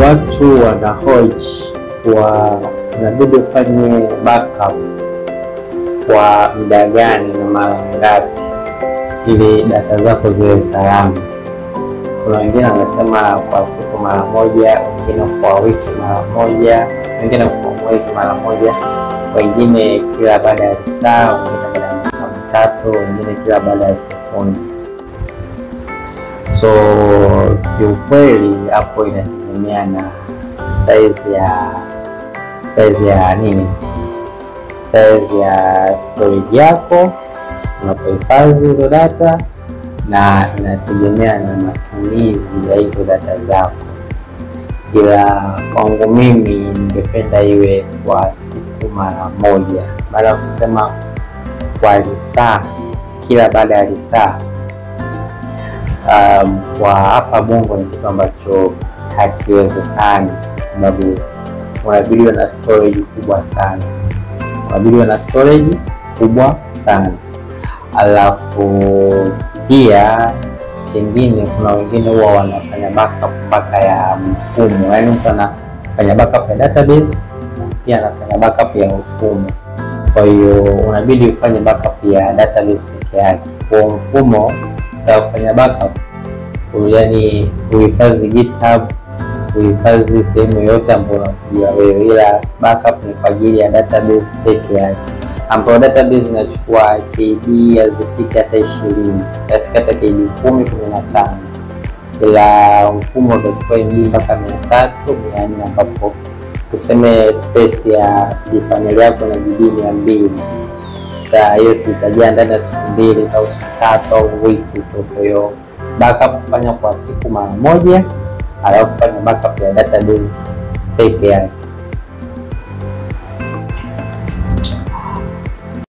Watu wanahoji unabidi ufanye backup kwa muda gani na mara ngapi ili data zako ziwe salama. Kuna wengine wanasema kwa siku mara moja, wengine kwa wiki mara moja, wengine kwa mwezi mara moja, wengine kila baada ya saa, wengine baada ya masaa matatu, wengine kila baada ya sekunde. So kiukweli hapo inategemea na size ya storage yako unapohifadhi hizo data, na inategemea na matumizi ya hizo data zako. Ila kwangu mimi ningependa iwe kwa siku mara moja. Baada kusema kwa lisaa, kila baada ya lisaa, kwa hapa Bongo ni kitu ambacho hakiwezekani, kwa sababu unabidi na storage kubwa sana. Alafu pia kingine, kuna wengine huwa wanafanya backup mpaka ya mfumo, yaani mtu anafanya backup ya database na pia anafanya backup ya mfumo. Kwa hiyo unabidi ufanye backup ya database peke yake. Kwa mfumo utafanya backup, yaani uhifadhi GitHub, uhifadhi sehemu yote ambayo unajua wewe, ila backup ni kwa ajili ya database peke yake, ambapo database inachukua KB hazifiki hata 20, itafika hata KB 10, 15, ila mfumo utachukua MB mpaka 300, 400, ambapo tuseme space ya panel yako na GB 200. Sasa hiyo sitajia ndani ya siku 2 au siku 3 au wiki tu. Kwa hiyo backup kufanya kwa siku mara moja, alafu fanya backup ya database peke yake.